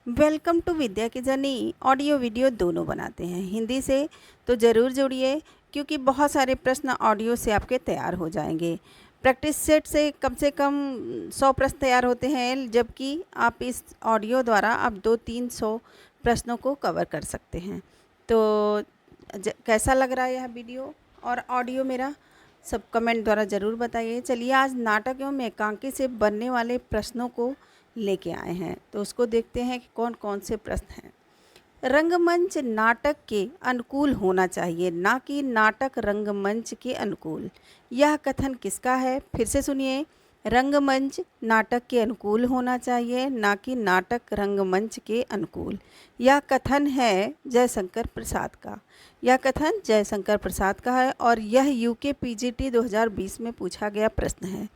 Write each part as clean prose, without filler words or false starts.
Welcome to विद्या की journey. Audio video दोनों बनाते हैं हिंदी से, तो ज़रूर जुड़िए क्योंकि बहुत सारे प्रश्न ऑडियो से आपके तैयार हो जाएंगे। प्रैक्टिस सेट से कम 100 प्रश्न तैयार होते हैं, जबकि आप इस ऑडियो द्वारा आप 200-300 प्रश्नों को कवर कर सकते हैं। तो कैसा लग रहा है यह वीडियो और ऑडियो मेरा, सब कमेंट द्वारा ज़रूर बताइए। चलिए आज नाटक एवं एकांकी से बनने वाले प्रश्नों को लेके आए हैं, तो उसको देखते हैं कि कौन कौन से प्रश्न हैं। रंगमंच नाटक के अनुकूल होना चाहिए, ना कि नाटक रंगमंच के अनुकूल। यह कथन किसका है? फिर से सुनिए। रंगमंच नाटक के अनुकूल होना चाहिए, ना कि नाटक रंगमंच के अनुकूल। यह कथन है जयशंकर प्रसाद का। यह कथन जयशंकर प्रसाद का है और यह यूके पीजीटी 2020 में पूछा गया प्रश्न है।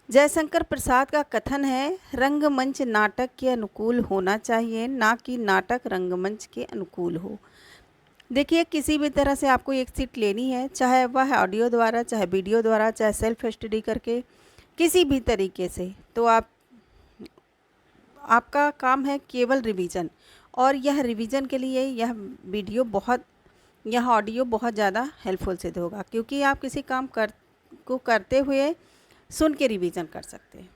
जयशंकर प्रसाद का कथन है रंगमंच नाटक के अनुकूल होना चाहिए, ना कि नाटक रंगमंच के अनुकूल हो। देखिए, किसी भी तरह से आपको एक सीट लेनी है, चाहे वह ऑडियो द्वारा, चाहे वीडियो द्वारा, चाहे सेल्फ स्टडी करके, किसी भी तरीके से, तो आपका काम है केवल रिवीजन। और यह रिवीजन के लिए यह ऑडियो बहुत ज़्यादा हेल्पफुल सिद्ध होगा, क्योंकि आप किसी काम को करते हुए सुन के रिवीजन कर सकते हैं।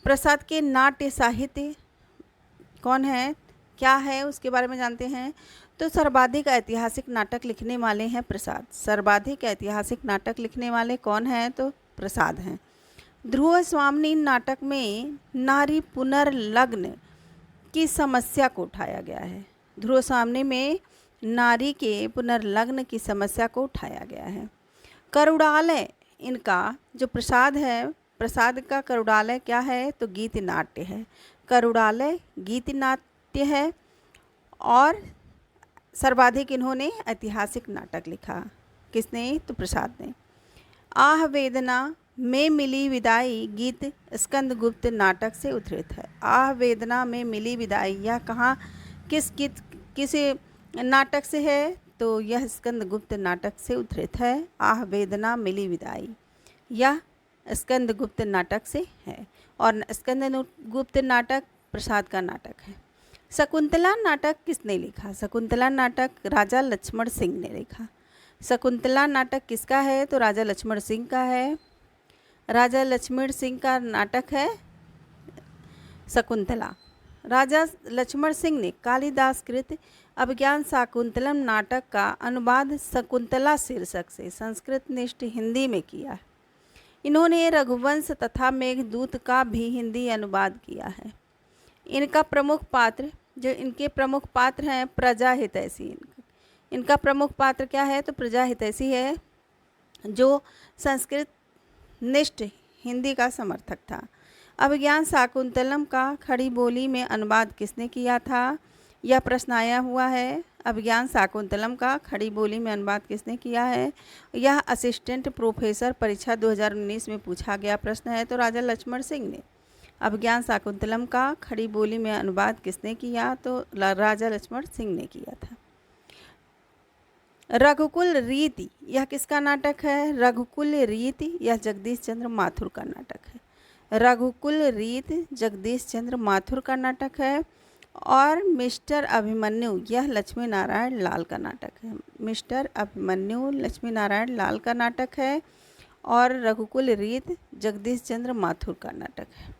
प्रसाद के नाट्य साहित्य कौन है, क्या है, उसके बारे में जानते हैं। तो सर्वाधिक ऐतिहासिक नाटक लिखने वाले हैं प्रसाद। सर्वाधिक ऐतिहासिक नाटक लिखने वाले कौन हैं? तो प्रसाद हैं। ध्रुव स्वामिनी नाटक में नारी पुनर्लग्न की समस्या को उठाया गया है। ध्रुव स्वामिनी में नारी के पुनर्लग्न की समस्या को उठाया गया है। करुड़ालय, इनका जो प्रसाद है, प्रसाद का करुड़ालय क्या है? तो गीत नाट्य है। करुड़ालय गीत नाट्य है। और सर्वाधिक इन्होंने ऐतिहासिक नाटक लिखा। किसने? तो प्रसाद ने। आह वेदना में मिली विदाई गीत स्कंदगुप्त नाटक से उद्धृत है। आह वेदना में मिली विदाई, यह कहाँ, किस नाटक से है? तो यह स्कंदगुप्त नाटक से उद्धृत है। आह वेदना मिली विदाई, यह स्कंदगुप्त नाटक से है और स्कंदगुप्त नाटक प्रसाद का नाटक है। शकुंतला नाटक किसने लिखा? शकुंतला नाटक राजा लक्ष्मण सिंह ने लिखा। शकुंतला नाटक किसका है? तो राजा लक्ष्मण सिंह का है। राजा लक्ष्मण सिंह का नाटक है शकुंतला। राजा लक्ष्मण सिंह ने कालिदास कृत अभिज्ञान शाकुंतलम नाटक का अनुवाद शकुंतला शीर्षक से संस्कृत निष्ठ हिंदी में किया है। इन्होंने रघुवंश तथा मेघदूत का भी हिंदी अनुवाद किया है। इनके प्रमुख पात्र हैं प्रजा हितैषी। इनका प्रमुख पात्र क्या है? तो प्रजा हितैषी है, जो संस्कृत निष्ठ हिंदी का समर्थक था। अभिज्ञान शाकुंतलम का खड़ी बोली में अनुवाद किसने किया था? यह प्रश्न आया हुआ है। अभिज्ञान शाकुंतलम का खड़ी बोली में अनुवाद किसने किया है? यह असिस्टेंट प्रोफेसर परीक्षा 2019 में पूछा गया प्रश्न है, तो राजा लक्ष्मण सिंह ने। अभिज्ञान शाकुंतलम का खड़ी बोली में अनुवाद किसने किया? तो राजा लक्ष्मण सिंह ने किया था। रघुकुल रीति, यह किसका नाटक है? रघुकुल रीति यह जगदीश चंद्र माथुर का नाटक है। रघुकुल रीति जगदीश चंद्र माथुर का नाटक है। और मिस्टर अभिमन्यु यह लक्ष्मी नारायण लाल का नाटक है। मिस्टर अभिमन्यु लक्ष्मी नारायण लाल का नाटक है और रघुकुल रीत जगदीश चंद्र माथुर का नाटक है।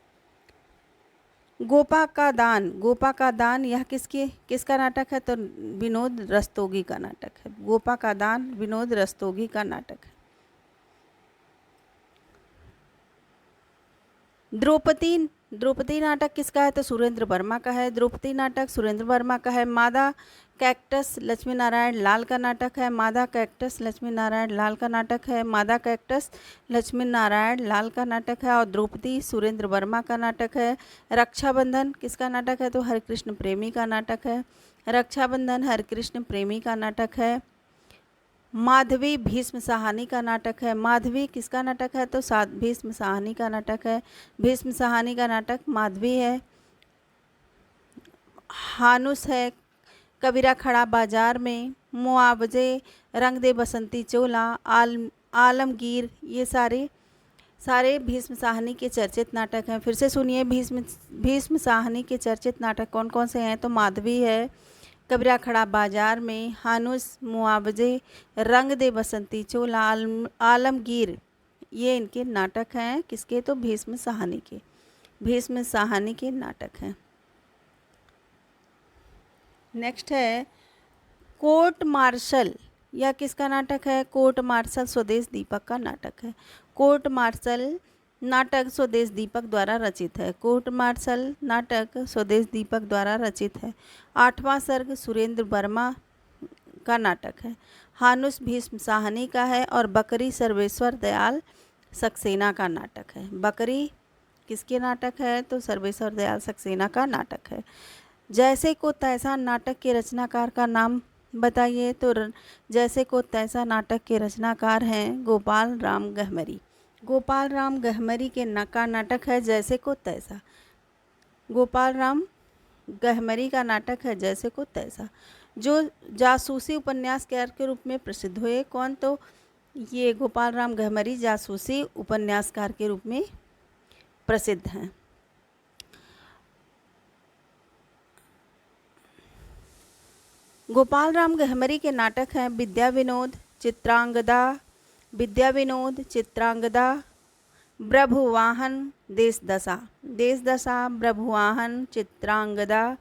गोपा का दान यह किसका नाटक है? तो विनोद रस्तोगी का नाटक है। गोपा का दान विनोद रस्तोगी का नाटक है। द्रौपदी नाटक किसका है? तो सुरेंद्र वर्मा का है। द्रौपदी नाटक सुरेंद्र वर्मा का है। मादा कैक्टस लक्ष्मी नारायण लाल का नाटक है। मादा कैक्टस लक्ष्मी नारायण लाल का नाटक है। मादा कैक्टस लक्ष्मी नारायण लाल का नाटक है और द्रौपदी सुरेंद्र वर्मा का नाटक है। रक्षाबंधन किसका नाटक है? तो हरिकृष्ण प्रेमी का नाटक है। रक्षाबंधन हरिकृष्ण प्रेमी का नाटक है। माधवी भीष्म साहनी का नाटक है। माधवी किसका नाटक है? तो भीष्म साहनी का नाटक है। भीष्म साहनी का नाटक माधवी है। हानुस है कबीरा खड़ा बाजार में, मुआवजे, रंग दे बसंती चोला, आलमगीर, ये सारे सारे भीष्म साहनी के चर्चित नाटक हैं। फिर से सुनिए, भीष्म साहनी के चर्चित नाटक कौन कौन से हैं? तो माधवी है, कबीरा खड़ा बाजार में, हानुस, मुआवजे, रंग दे बसंती चोला, आलमगीर, ये इनके नाटक हैं। किसके? तो भीष्म साहनी के, भीष्म साहनी के नाटक हैं। नेक्स्ट है कोर्ट मार्शल, यह किसका नाटक है? कोर्ट मार्शल स्वदेश दीपक का नाटक है। कोर्ट मार्शल नाटक स्वदेश दीपक द्वारा रचित है। कोर्ट मार्शल नाटक स्वदेश दीपक द्वारा रचित है। 8वां सर्ग सुरेंद्र वर्मा का नाटक है। हानुस भीष्म साहनी का है और बकरी सर्वेश्वर दयाल सक्सेना का नाटक है। बकरी किसके नाटक है? तो सर्वेश्वर दयाल सक्सेना का नाटक है। जैसे को तैसा नाटक के रचनाकार का नाम बताइए। तो जैसे को तैसा नाटक के रचनाकार हैं गोपाल राम गहमरी। गोपाल राम गहमरी के का नाटक है जैसे को तैसा। गोपाल राम गहमरी का नाटक है जैसे को तैसा, जो जासूसी उपन्यासकार के रूप में प्रसिद्ध हुए। कौन? तो ये गोपाल राम गहमरी जासूसी उपन्यासकार के रूप में प्रसिद्ध हैं। गोपाल राम गहमरी के नाटक हैं विद्या विनोद, चित्रांगदा, विद्या विनोद, चित्रांगदा, प्रभुवाहन, देश दशा। देश दशा, प्रभुवाहन, चित्रांगदा,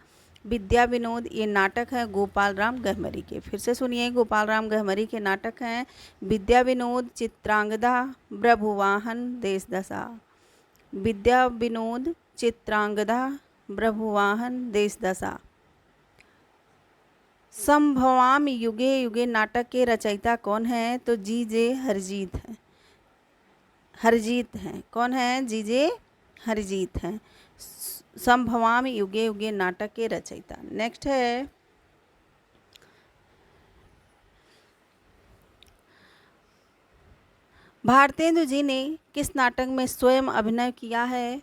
विद्या विनोद, ये नाटक है गोपाल राम गहमरी के। फिर से सुनिए, गोपाल राम गहमरी के नाटक हैं विद्या विनोद, चित्रांगदा, प्रभुवाहन, देश दशा। विद्या विनोद, चित्रांगदा, प्रभुवाहन, देश दशा। संभवामि युगे युगे नाटक के रचयिता कौन है? तो जी.जे. हरजीत हैं। हरजीत हैं। कौन है? जी.जे. हरजीत हैं। संभवामि युगे युगे नाटक के रचयिता। नेक्स्ट है भारतेंदु जी ने किस नाटक में स्वयं अभिनय किया है?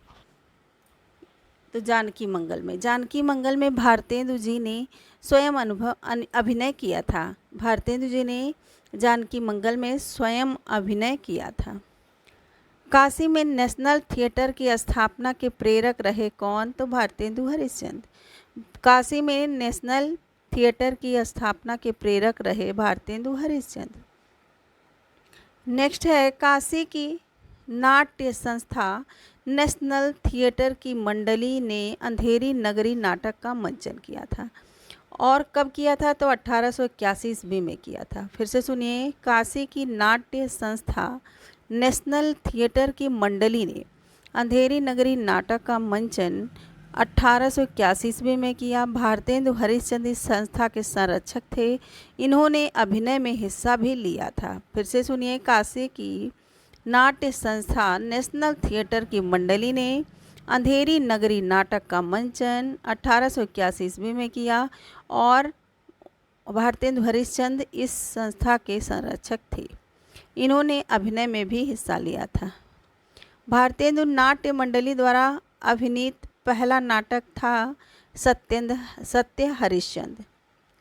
तो जानकी मंगल में। जानकी मंगल में भारतेंदु जी ने स्वयं अभिनय किया था। भारतेंदु जी ने जानकी मंगल में स्वयं अभिनय किया था। काशी में नेशनल थिएटर की स्थापना के प्रेरक रहे कौन? तो भारतेंदु हरिश्चंद्र। काशी में नेशनल थिएटर की स्थापना के प्रेरक रहे भारतेंदु हरिश्चंद्र। नेक्स्ट है काशी की नाट्य संस्था नेशनल थिएटर की मंडली ने अंधेरी नगरी नाटक का मंचन किया था। और कब किया था? तो 1881 ईस्वी में किया था। फिर से सुनिए, काशी की नाट्य संस्था नेशनल थिएटर की मंडली ने अंधेरी नगरी नाटक का मंचन 1881 ईस्वी में किया। भारतेंदु हरिश्चंद्र इस संस्था के संरक्षक थे। इन्होंने अभिनय में हिस्सा भी लिया था। फिर से सुनिए, काशी की नाट्य संस्था नेशनल थिएटर की मंडली ने अंधेरी नगरी नाटक का मंचन 1881 ईस्वी में किया और भारतेंदु हरिश्चंद्र इस संस्था के संरक्षक थे। इन्होंने अभिनय में भी हिस्सा लिया था। भारतेंदु नाट्य मंडली द्वारा अभिनीत पहला नाटक था सत्य हरिश्चंद्र।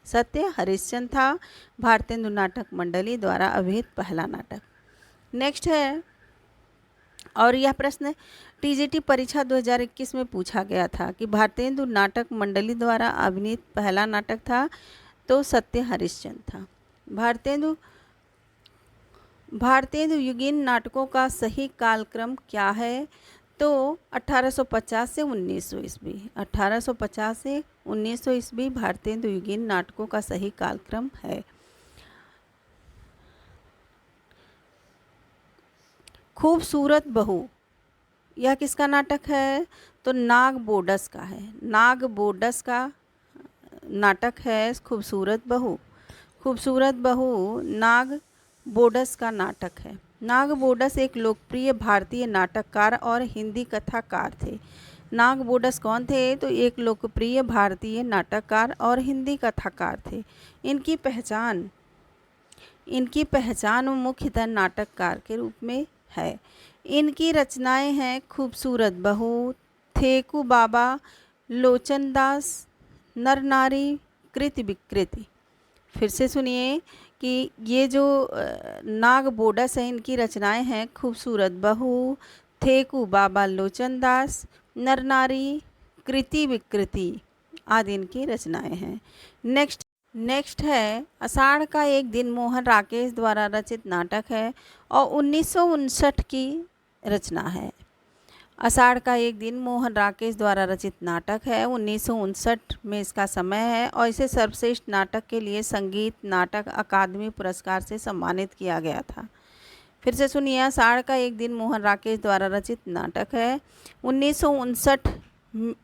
सत्य हरिश्चंद्र था भारतेंदु नाटक मंडली द्वारा अभिनीत पहला नाटक। नेक्स्ट है, और यह प्रश्न टीजीटी परीक्षा 2021 में पूछा गया था कि भारतेंदु नाटक मंडली द्वारा अभिनीत पहला नाटक था तो सत्य हरिश्चंद्र था। भारतेंदु युगीन नाटकों का सही कालक्रम क्या है? तो 1850 से 1900 ईस्वी। 1850 से 1900 ईस्वी भारतेंदु युगीन नाटकों का सही कालक्रम है। खूबसूरत बहू, यह किसका नाटक है? तो नाग बोडस का है। नाग बोडस का नाटक है खूबसूरत बहू। खूबसूरत बहू नाग बोडस का नाटक है। नाग बोडस एक लोकप्रिय भारतीय नाटककार और हिंदी कथाकार थे। नाग बोडस कौन थे? तो एक लोकप्रिय भारतीय नाटककार और हिंदी कथाकार थे। इनकी पहचान मुख्यतः नाटककार के रूप में है। इनकी रचनाएं हैं खूबसूरत बहू, थेकू बाबा, लोचनदास, नर नारी, कृति विकृति। फिर से सुनिए कि ये जो नाग बोडस हैं, इनकी रचनाएं हैं खूबसूरत बहू, थेकू बाबा लोचन दास, नरनारी, कृति विकृति आदि इनकी रचनाएं हैं। नेक्स्ट है आषाढ़ का एक दिन मोहन राकेश द्वारा रचित नाटक है और 1959 की रचना है। आषाढ़ का एक दिन मोहन राकेश द्वारा रचित नाटक है, 1959 में इसका समय है और इसे सर्वश्रेष्ठ नाटक के लिए संगीत नाटक अकादमी पुरस्कार से सम्मानित किया गया था। फिर से सुनिए, आषाढ़ का एक दिन मोहन राकेश द्वारा रचित नाटक है, 1959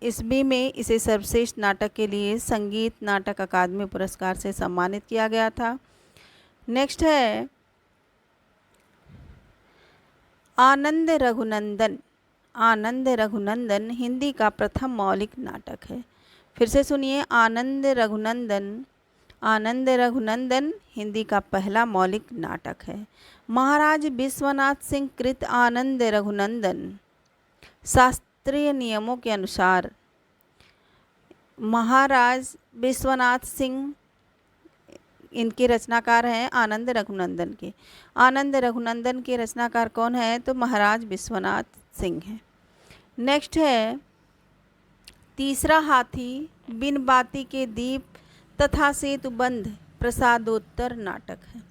ईस्वी में इसे सर्वश्रेष्ठ नाटक के लिए संगीत नाटक अकादमी पुरस्कार से सम्मानित किया गया था। नेक्स्ट है आनंद रघुनंदन। आनंद रघुनंदन हिंदी का प्रथम मौलिक नाटक है। फिर से सुनिए, आनंद रघुनंदन। आनंद रघुनंदन हिंदी का पहला मौलिक नाटक है। महाराज विश्वनाथ सिंह कृत आनंद रघुनंदन शास्त्रीय नियमों के अनुसार महाराज विश्वनाथ सिंह इनके रचनाकार हैं आनंद रघुनंदन के। आनंद रघुनंदन के रचनाकार कौन है? तो महाराज विश्वनाथ सिंह हैं। नेक्स्ट है तीसरा हाथी, बिन बाती के दीप तथा सेतुबंध प्रसादोत्तर नाटक है।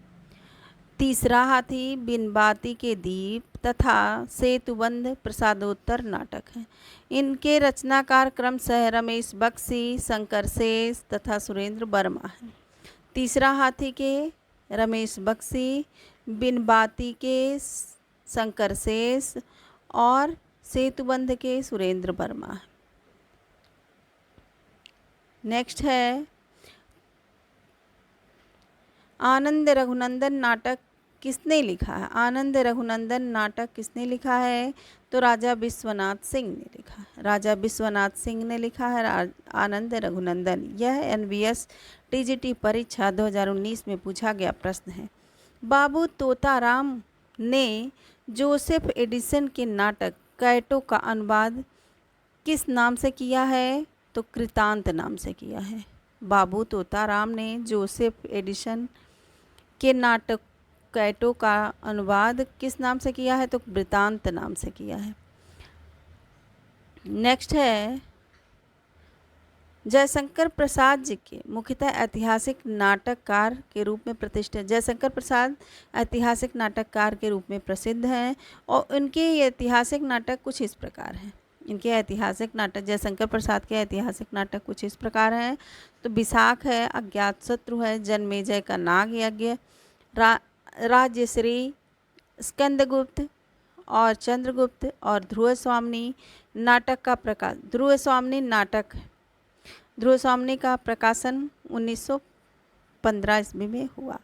तीसरा हाथी, बिन बाती के दीप तथा सेतुबंध प्रसादोत्तर नाटक है। इनके रचनाकार क्रमशः रमेश बख्शी, शंकर शेष तथा सुरेंद्र वर्मा हैं। तीसरा हाथी के रमेश बख्शी, बिन बाती के शंकर शेष और सेतुबंध के सुरेंद्र वर्मा। नेक्स्ट है आनंद रघुनंदन नाटक किसने लिखा है? आनंद रघुनंदन नाटक किसने लिखा है? तो राजा विश्वनाथ सिंह ने लिखा है। राजा विश्वनाथ सिंह ने लिखा है आनंद रघुनंदन। यह एनवीएस टीजीटी परीक्षा 2019 में पूछा गया प्रश्न है। बाबू तोताराम ने जोसेफ एडिसन के नाटक कैटो का अनुवाद किस नाम से किया है? तो कृतांत नाम से किया है। बाबू तोताराम ने जोसेफ एडिसन के नाटक कैटो का अनुवाद किस नाम से किया है? तो वृतांत नाम से किया है। नेक्स्ट है जयशंकर प्रसाद जी के मुख्यतः ऐतिहासिक नाटककार के रूप में प्रतिष्ठित। जयशंकर प्रसाद ऐतिहासिक नाटककार के रूप में प्रसिद्ध हैं और उनके ऐतिहासिक नाटक कुछ इस प्रकार हैं। इनके ऐतिहासिक नाटक, जयशंकर प्रसाद के ऐतिहासिक नाटक कुछ इस प्रकार हैं। तो विशाख है, अज्ञातशत्रु है, जन्मेजय का नाग यज्ञ, राज्यश्री, स्कंदगुप्त और चंद्रगुप्त और ध्रुव स्वामिनी नाटक का प्रकाश। ध्रुव स्वामिनी नाटक, ध्रुव स्वामिनी का प्रकाशन 1915 ईस्वी में हुआ।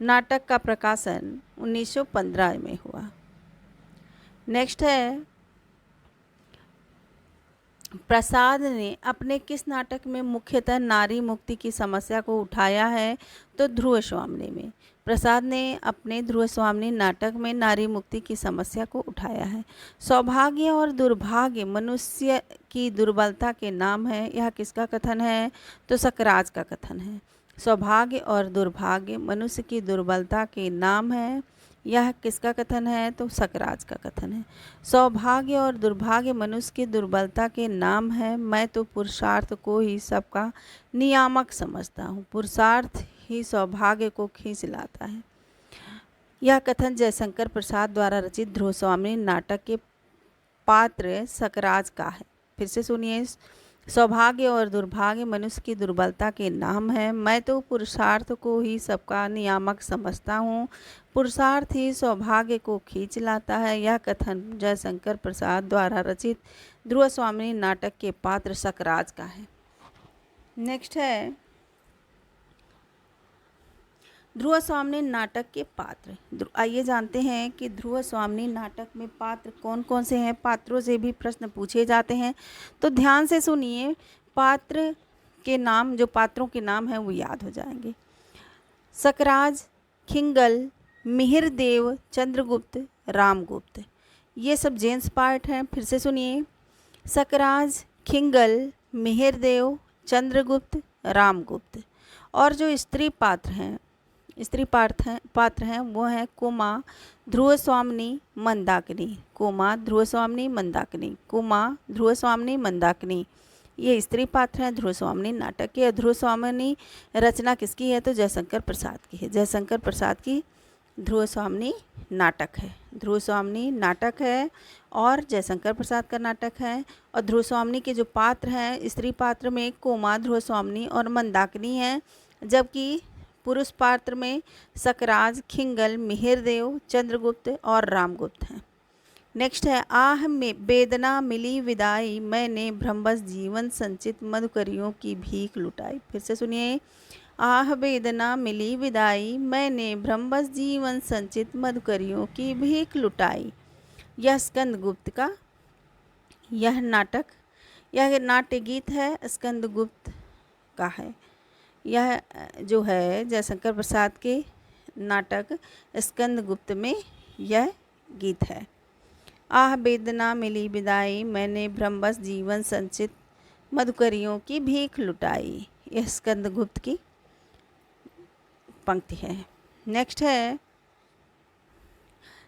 नाटक का प्रकाशन 1915 में हुआ। नेक्स्ट है प्रसाद ने अपने किस नाटक में मुख्यतः नारी मुक्ति की समस्या को उठाया है? तो ध्रुव स्वामिनी में। प्रसाद ने अपने ध्रुव स्वामिनी नाटक में नारी मुक्ति की समस्या को उठाया है। सौभाग्य और दुर्भाग्य मनुष्य की दुर्बलता के नाम है, यह किसका कथन है? तो सकराज का कथन है। सौभाग्य और दुर्भाग्य मनुष्य की दुर्बलता के नाम है, यह किसका कथन है? तो सकराज का कथन है। सौभाग्य और दुर्भाग्य मनुष्य की दुर्बलता के नाम है, मैं तो पुरुषार्थ को ही सबका नियामक समझता हूँ। पुरुषार्थ ही सौभाग्य को खींच लाता है। यह कथन जयशंकर प्रसाद द्वारा रचित ध्रुव स्वामिनी नाटक के पात्र सकराज का है। फिर से सुनिए, सौभाग्य और दुर्भाग्य मनुष्य की दुर्बलता के नाम है, मैं तो पुरुषार्थ को ही सबका नियामक समझता हूँ। पुरुषार्थ ही सौभाग्य को खींच लाता है। यह कथन जयशंकर प्रसाद द्वारा रचित ध्रुव स्वामिनी नाटक के पात्र सकराज का है। नेक्स्ट है ध्रुव स्वामिनी नाटक के पात्र। आइए जानते हैं कि ध्रुव स्वामिनी नाटक में पात्र कौन कौन से हैं। पात्रों से भी प्रश्न पूछे जाते हैं, तो ध्यान से सुनिए। पात्र के नाम, जो पात्रों के नाम हैं वो याद हो जाएंगे। सकराज, खिंगल, मिहिरदेव, चंद्रगुप्त, रामगुप्त, ये सब जेंट्स पार्ट हैं। फिर से सुनिए, सकराज, खिंगल, मिहिरदेव, चंद्रगुप्त, रामगुप्त। और जो स्त्री पात्र हैं पात्र हैं वो हैं कुमा, ध्रुव स्वामिनी, मंदाकिनी। कुमा, ध्रुव स्वामिनी, मंदाकिनी। कुमा, ध्रुव स्वामिनी, मंदाकिनी, ये स्त्री पात्र हैं ध्रुव स्वामिनी नाटक के। ध्रुव स्वामिनी रचना किसकी है? तो जयशंकर प्रसाद की है। जयशंकर प्रसाद की ध्रुव स्वामिनी नाटक है। ध्रुव स्वामिनी नाटक है और जयशंकर प्रसाद का नाटक है। और ध्रुव स्वामिनी के जो पात्र हैं, स्त्री पात्र में कोमा, ध्रुव स्वामिनी और मंदाकिनी हैं, जबकि पुरुष पात्र में सकराज, खिंगल, मिहिरदेव, चंद्रगुप्त और रामगुप्त हैं। नेक्स्ट है आह में वेदना मिली विदाई, मैंने भ्रमवश जीवन संचित मधुकरियों की भीख लुटाई। फिर से सुनिए, आह वेदना मिली विदाई, मैंने भ्रमवश जीवन संचित मधुकरियों की भीख लुटाई। यह स्कंदगुप्त का यह नाट्य गीत है, स्कंदगुप्त का है। यह जो है जयशंकर प्रसाद के नाटक स्कंदगुप्त में यह गीत है। आह वेदना मिली विदाई, मैंने भ्रमवश जीवन संचित मधुकरियों की भीख लुटाई, यह स्कंदगुप्त की पंक्ति है। नेक्स्ट है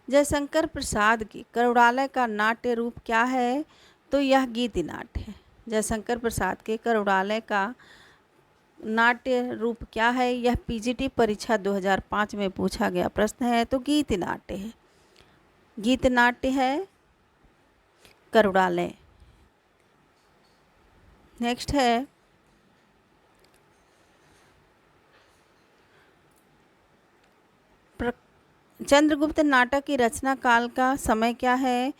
जयशंकर प्रसाद की करुणालय का नाट्य रूप क्या है? तो यह गीति नाट्य है। जयशंकर प्रसाद के करुणालय का नाट्य रूप क्या है? यह पीजीटी परीक्षा 2005 में पूछा गया प्रश्न है। तो गीति नाट्य है, गीत नाट्य है करुणालय। नेक्स्ट है चंद्रगुप्त नाटक की रचना काल का समय क्या है?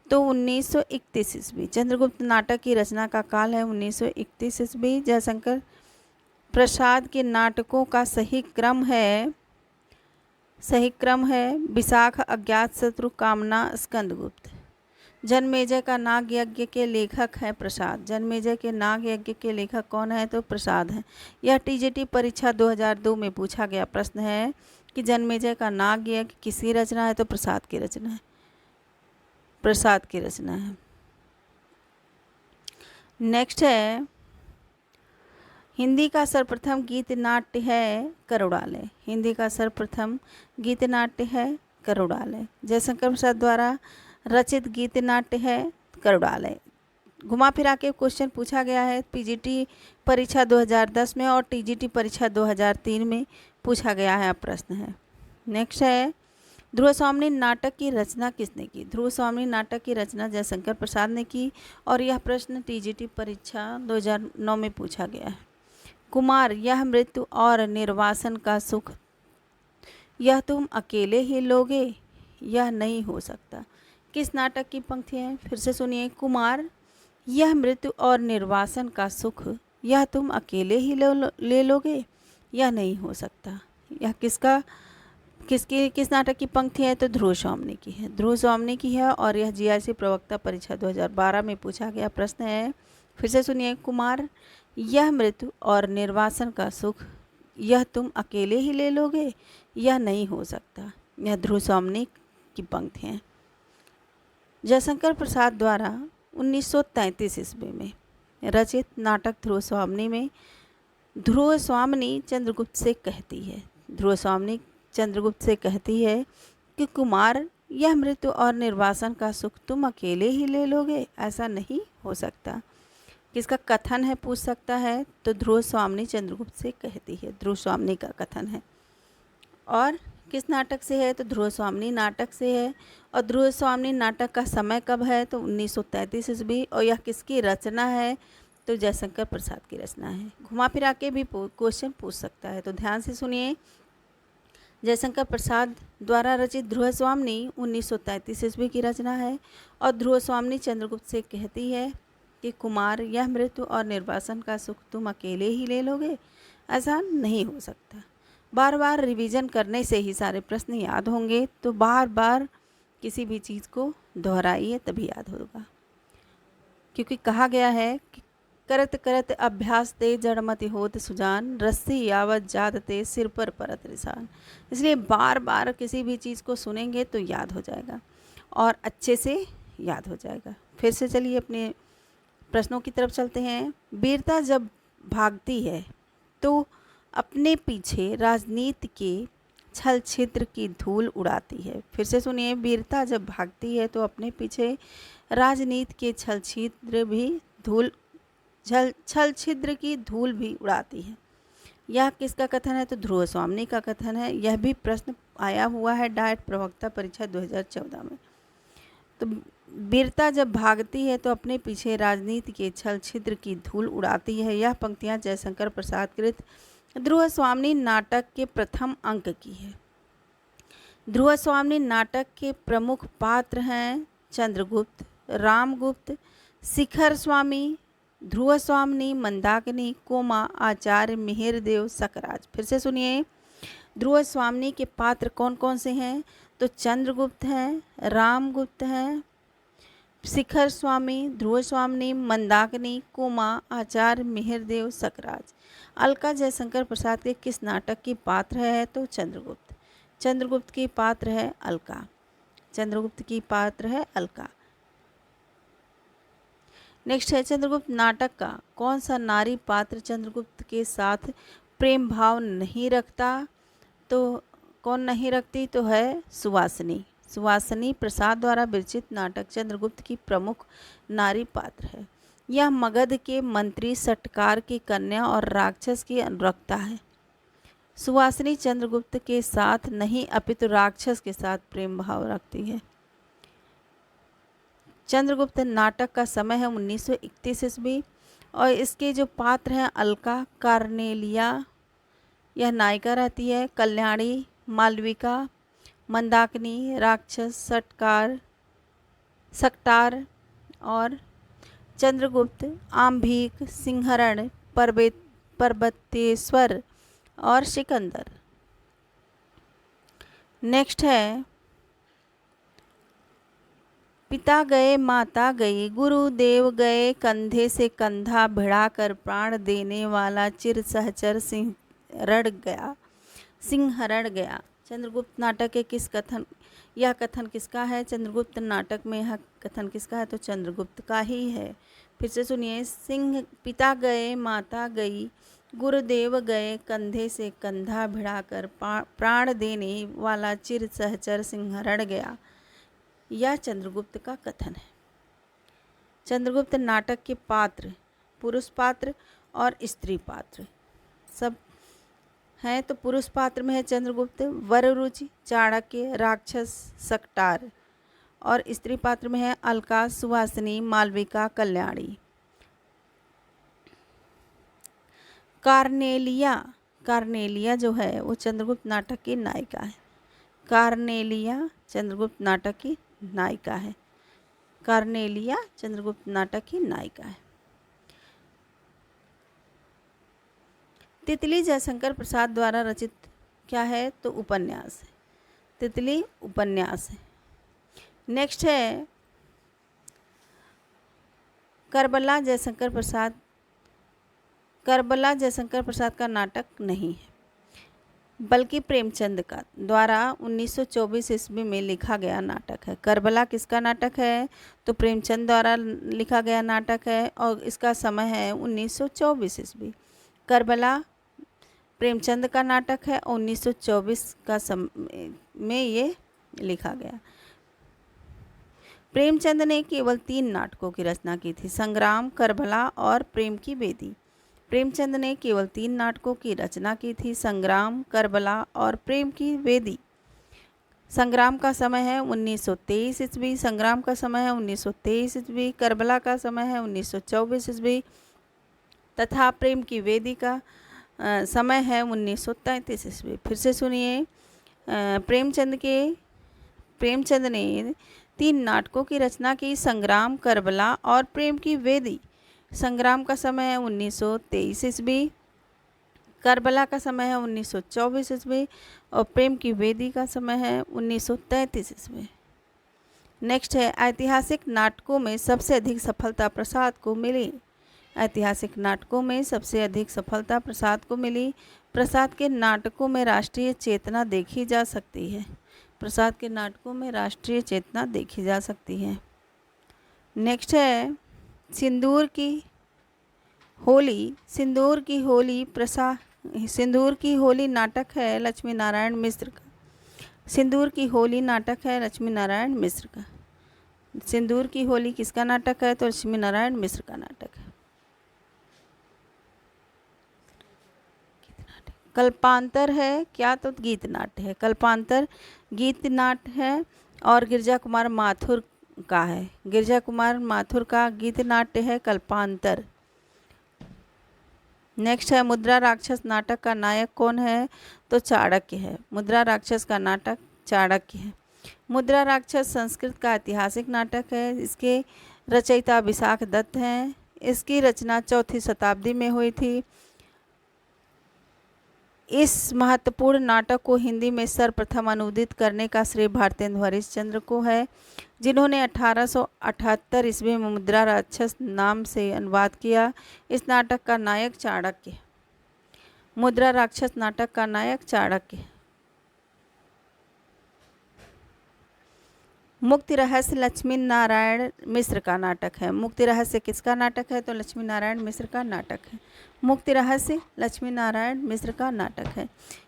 तो 1931 ईस्वी। चंद्रगुप्त नाटक की रचना का काल है 1931 ईस्वी। जयशंकर प्रसाद के नाटकों का सही क्रम है विशाख, अज्ञात शत्रु, कामना, स्कंदगुप्त। जन्मेजय का नाग यज्ञ के लेखक हैं प्रसाद। जन्मेजय के नाग यज्ञ के लेखक कौन है? तो प्रसाद हैं। यह टीजीटी परीक्षा 2002 में पूछा गया प्रश्न है कि जन्मेजय का नाग यज्ञ किसकी रचना है? तो प्रसाद की रचना है। प्रसाद की रचना है। नेक्स्ट है हिंदी का सर्वप्रथम गीत नाट्य है करुणालय। हिंदी का सर्वप्रथम गीत नाट्य है करुणालय। जयशंकर प्रसाद द्वारा रचित गीत नाट्य है करुणालय। घुमा फिरा के क्वेश्चन पूछा गया है पीजीटी परीक्षा 2010 में और टीजीटी परीक्षा 2003 में पूछा गया है प्रश्न है। नेक्स्ट है ध्रुव स्वामिनी नाटक की रचना किसने की? ध्रुव स्वामिनी नाटक की रचना जयशंकर प्रसाद ने की और यह प्रश्न टीजीटी परीक्षा 2009 में पूछा गया है। कुमार, यह मृत्यु और निर्वासन का सुख यह तुम अकेले ही लोगे, यह नहीं हो सकता। किस नाटक की पंक्ति है? फिर से सुनिए, कुमार, यह मृत्यु और निर्वासन का सुख यह तुम अकेले ही ले लोगे, यह नहीं हो सकता। यह किस नाटक की पंक्ति है? तो ध्रुव स्वामिनी की है। ध्रुव स्वामिनी की है और यह जीआईसी प्रवक्ता परीक्षा 2012 में पूछा गया प्रश्न है। फिर से सुनिए, कुमार, यह मृत्यु और निर्वासन का सुख यह तुम अकेले ही ले लोगे, यह नहीं हो सकता। यह ध्रुव स्वामिनी की पंक्ति है। जयशंकर प्रसाद द्वारा 1933 ईस्वी में रचित नाटक ध्रुव स्वामिनी में ध्रुव स्वामिनी चंद्रगुप्त से कहती है, ध्रुव स्वामिनी चंद्रगुप्त से कहती है कि कुमार, यह मृत्यु और निर्वासन का सुख तुम अकेले ही ले लोगे, ऐसा नहीं हो सकता। किसका कथन है पूछ सकता है? तो ध्रुव स्वामिनी चंद्रगुप्त से कहती है, ध्रुव स्वामिनी का कथन है। और किस नाटक से है? तो ध्रुव स्वामिनी नाटक से है। और ध्रुव स्वामिनी नाटक का समय कब है? तो 1933 ईस्वी। और यह किसकी रचना है? तो जयशंकर प्रसाद की रचना है। घुमा फिरा के भी क्वेश्चन पूछ सकता है, तो ध्यान से सुनिए। जयशंकर प्रसाद द्वारा रचित ध्रुव स्वामिनी 1933 ईस्वी की रचना है और ध्रुव स्वामिनी चंद्रगुप्त से कहती है कि कुमार, यह मृत्यु और निर्वासन का सुख तुम अकेले ही ले लोगे, ऐसा नहीं हो सकता। बार बार रिवीजन करने से ही सारे प्रश्न याद होंगे, तो बार बार किसी भी चीज़ को दोहराइए तभी याद होगा। क्योंकि कहा गया है कि करत करत अभ्यास ते जड़मति होत सुजान, रस्सी यावत जादते सिर पर परत निशान। इसलिए बार बार किसी भी चीज़ को सुनेंगे तो याद हो जाएगा और अच्छे से याद हो जाएगा। फिर से चलिए अपने प्रश्नों की तरफ चलते हैं। वीरता जब भागती है तो अपने पीछे राजनीति के छल छिद्र की धूल उड़ाती है। फिर से सुनिए, वीरता जब भागती है तो अपने पीछे राजनीति के छल छिद्र की धूल भी उड़ाती है। यह किसका कथन है? तो ध्रुव स्वामी का कथन है। यह भी प्रश्न आया हुआ है डाइट प्रवक्ता परीक्षा 2014 में। तो वीरता जब भागती है तो अपने पीछे राजनीति के छल छिद्र की धूल उड़ाती है। यह पंक्तियां जयशंकर प्रसाद कृत ध्रुव स्वामी नाटक के प्रथम अंक की है। ध्रुव स्वामी नाटक के प्रमुख पात्र हैं चंद्रगुप्त, रामगुप्त, शिखर स्वामी, ध्रुव स्वामी, मंदाकिनी, कोमा, आचार्य, मिहिरदेव, सकराज। फिर से सुनिए, ध्रुव स्वामी के पात्र कौन कौन से हैं? तो चंद्रगुप्त हैं, रामगुप्त हैं, शिखर स्वामी, ध्रुव स्वामी, मंदाकिनी, कोमा, आचार्य, मिहिरदेव, सकराज। अलका जयशंकर प्रसाद के किस नाटक की पात्र है? तो चंद्रगुप्त। चंद्रगुप्त की पात्र है अलका। चंद्रगुप्त की पात्र है अलका। नेक्स्ट है, चंद्रगुप्त नाटक का कौन सा नारी पात्र चंद्रगुप्त के साथ प्रेम भाव नहीं रखता? तो कौन नहीं रखती? तो है सुवासिनी। सुवासिनी प्रसाद द्वारा विरचित नाटक चंद्रगुप्त की प्रमुख नारी पात्र है। यह मगध के मंत्री सटकार की कन्या और राक्षस की अनुरक्ता है। सुवासिनी चंद्रगुप्त के साथ नहीं अपितु राक्षस के साथ प्रेम भाव रखती है। चंद्रगुप्त नाटक का समय है 1931 ईस्वी और इसके जो पात्र हैं अलका, कार्नेलिया यह नायिका रहती है, कल्याणी, मालविका, मंदाकिनी, राक्षस, सकटार और चंद्रगुप्त, आम्भीक, सिंहरण, पर्वतेश्वर और सिकंदर। नेक्स्ट है, पिता गए माता गई, गुरुदेव गए कंधे से कंधा भिड़ाकर, प्राण देने वाला चिर सहचर सिंहरण गया। चंद्रगुप्त नाटक के किस कथन, यह कथन किसका है? चंद्रगुप्त नाटक में यह कथन किसका है? तो चंद्रगुप्त का ही है। फिर से सुनिए, पिता गए माता गई, गुरुदेव गए कंधे से कंधा भिड़ाकर, प्राण देने वाला चिर सहचर सिंहरण गया। यह चंद्रगुप्त का कथन है। चंद्रगुप्त नाटक के पात्र पुरुष पात्र और स्त्री पात्र सब हैं। तो पुरुष पात्र में है चंद्रगुप्त, वररुचि, चाणक्य, राक्षस, सकटार और स्त्री पात्र में है अलका, सुवासिनी, मालविका, कल्याणी। कार्नेलिया जो है वो चंद्रगुप्त नाटक की नायिका है। कार्नेलिया चंद्रगुप्त नाटक की नायिका है। कार्नेलिया चंद्रगुप्त नाटक की नायिका है। तितली जयशंकर प्रसाद द्वारा रचित क्या है? तो उपन्यास है। तितली उपन्यास है। नेक्स्ट है, करबला जयशंकर प्रसाद का नाटक नहीं है, बल्कि प्रेमचंद का द्वारा 1924 ईस्वी में लिखा गया नाटक है। करबला किसका नाटक है? तो प्रेमचंद द्वारा लिखा गया नाटक है और इसका समय है 1924 ईस्वी। करबला प्रेमचंद का नाटक है और 1924 का समय में ये लिखा गया। प्रेमचंद ने केवल 3 नाटकों की रचना की थी, संग्राम, करबला और प्रेम की वेदी। प्रेमचंद ने केवल 3 नाटकों की रचना की थी, संग्राम, करबला और प्रेम की वेदी। संग्राम का समय है 1923 ईस्वी, संग्राम का समय है 1923 ईस्वी, करबला का समय है 1924 ईस्वी तथा प्रेम की वेदी का समय है 1933 ईस्वी। फिर से सुनिए, प्रेमचंद ने 3 नाटकों की रचना की, संग्राम, करबला और प्रेम की वेदी। संग्राम का समय है 1923 ईस्वी, करबला का समय है 1924 ईस्वी और प्रेम की वेदी का समय है 1933 ईस्वी। नेक्स्ट है, ऐतिहासिक नाटकों में सबसे अधिक सफलता प्रसाद को मिली। ऐतिहासिक नाटकों में सबसे अधिक सफलता प्रसाद को मिली। प्रसाद के नाटकों में राष्ट्रीय चेतना देखी जा सकती है। प्रसाद के नाटकों में राष्ट्रीय चेतना देखी जा सकती है। नेक्स्ट है, सिंदूर की होली नाटक है लक्ष्मी नारायण मिश्र का। सिंदूर की होली नाटक है लक्ष्मी नारायण मिश्र का। सिंदूर की होली किसका नाटक है? तो लक्ष्मी नारायण मिश्र का नाटक है। कल्पांतर है क्या? तो गीत नाट्य है। कल्पांतर गीत नाट्य है और गिरजा कुमार माथुर का है। गिरजा कुमार माथुर का गीत नाट्य है कल्पांतर। नेक्स्ट है मुद्रा राक्षस नाटक का नायक कौन है? तो चाणक्य है। मुद्रा राक्षस का नाटक चाणक्य है। मुद्रा राक्षस संस्कृत का ऐतिहासिक नाटक है। इसके रचयिता विशाख दत्त हैं। इसकी रचना 4वीं शताब्दी में हुई थी। इस महत्वपूर्ण नाटक को हिंदी में सर्वप्रथम अनुदित करने का श्रेय भारतेंदु हरिश्चंद्र को है, जिन्होंने 1878 ईस्वी में मुद्रा राक्षस नाम से अनुवाद किया। इस नाटक का नायक चाणक्य है। मुद्रा राक्षस नाटक का नायक चाणक्य है। मुक्ति रहस्य लक्ष्मी नारायण मिश्र का नाटक है। मुक्ति रहस्य किसका नाटक है? तो लक्ष्मी नारायण मिश्र का नाटक है। मुक्ति रहस्य लक्ष्मी नारायण मिश्र का नाटक है।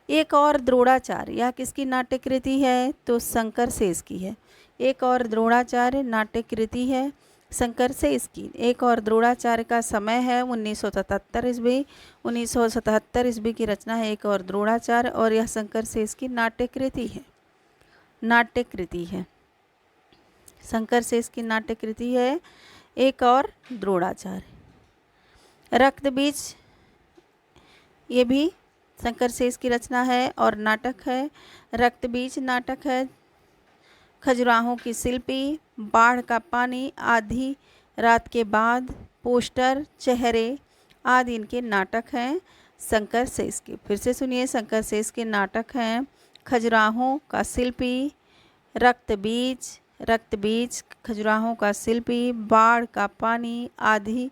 एक और द्रोणाचार्य, यह किसकी नाट्य कृति है? तो शंकर शेष की है। एक और द्रोणाचार्य नाट्य कृति है शंकर शेष की। एक और द्रोणाचार्य का समय है 1977 ईस्वी। 1977 ईस्वी की रचना है एक और द्रोणाचार्य, और यह शंकर शेष की नाट्य कृति है। नाट्य कृति है शंकर शेष की नाट्य कृति है एक और द्रोणाचार्य। रक्त बीज, ये भी शंकर शेष की रचना है और नाटक है। रक्त बीज नाटक है। खजुराहों की शिल्पी, बाढ़ का पानी, आधी रात के बाद, पोस्टर, चेहरे आदि इनके नाटक हैं शंकर शेष के। फिर से सुनिए, शंकर शेष के नाटक हैं खजुराहों का शिल्पी, रक्त बीज, खजुराहों का शिल्पी, बाढ़ का पानी, आधी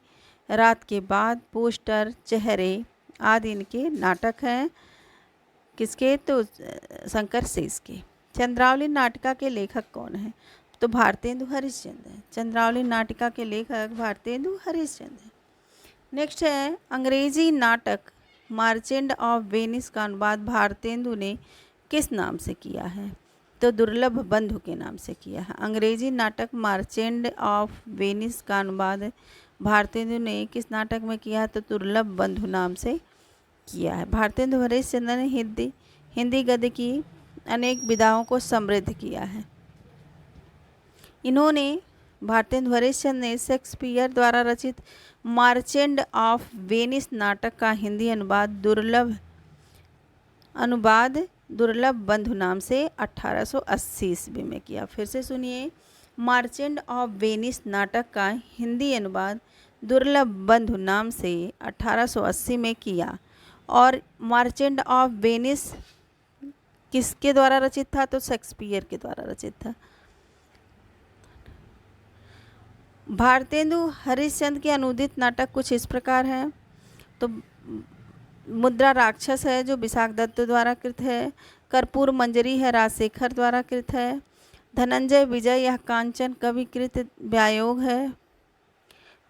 रात के बाद, पोस्टर, चेहरे आदि इनके नाटक हैं। किसके? तो शंकर शेष के। चंद्रावली नाटिका के लेखक कौन है? तो भारतेंदु हरिश्चंद्र है। चंद्रावली नाटिका के लेखक भारतेंदु हरिश्चंद्र है। नेक्स्ट है अंग्रेजी नाटक मार्चेंट ऑफ वेनिस का अनुवाद भारतेंदु ने किस नाम से किया है? तो दुर्लभ बंधु के नाम से किया है। अंग्रेजी नाटक मार्चेंट ऑफ वेनिस का अनुवाद भारतेंदु ने किस नाटक में किया? तो दुर्लभ बंधु नाम से किया है। भारतेंदु हरिश्चंद्र ने हिंदी गद्य की अनेक विधाओं को समृद्ध किया है। इन्होंने भारतेंदु हरिश्चंद्र ने शेक्सपियर द्वारा रचित मार्चेंट ऑफ वेनिस नाटक का हिंदी अनुवाद दुर्लभ बंधु नाम से 1880 ईस्वी में किया। फिर से सुनिए, मार्चेंट ऑफ वेनिस नाटक का हिंदी अनुवाद दुर्लभ बंधु नाम से 1880 में किया। और मार्चेंट ऑफ वेनिस किसके द्वारा रचित था? तो शेक्सपियर के द्वारा रचित था। भारतेंदु हरिश्चंद्र के अनुदित नाटक कुछ इस प्रकार हैं। तो मुद्रा राक्षस है जो विशाख दत्त द्वारा कृत है। कर्पूर मंजरी है राजशेखर द्वारा कृत है। धनंजय विजय यह कांचन कवि कृत व्यायोग है।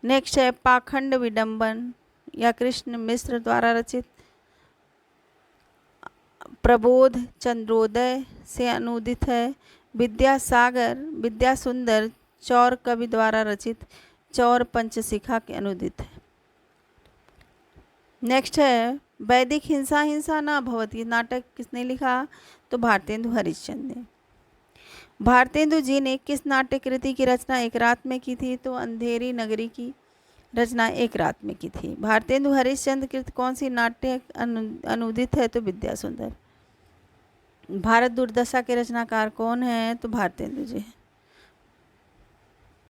नेक्स्ट है पाखंड विडंबन या कृष्ण मिश्र द्वारा रचित। प्रबोध चंद्रोदय से अनुदित है। विद्या सुंदर चौर कवि द्वारा रचित चौर पंचशिखा के अनुदित है। नेक्स्ट है वैदिक हिंसा न भवति नाटक किसने लिखा? तो भारतेंदु हरिश्चंद्र ने। भारतेंदु जी ने किस नाट्य कृति की रचना एक रात में की थी? तो अंधेरी नगरी की रचना एक रात में की थी। भारतेंदु हरिश्चंद्र कृत कौन सी नाट्य अनुदित है? तो विद्या सुंदर। भारत दुर्दशा के रचनाकार कौन है? तो भारतेंदु जी है।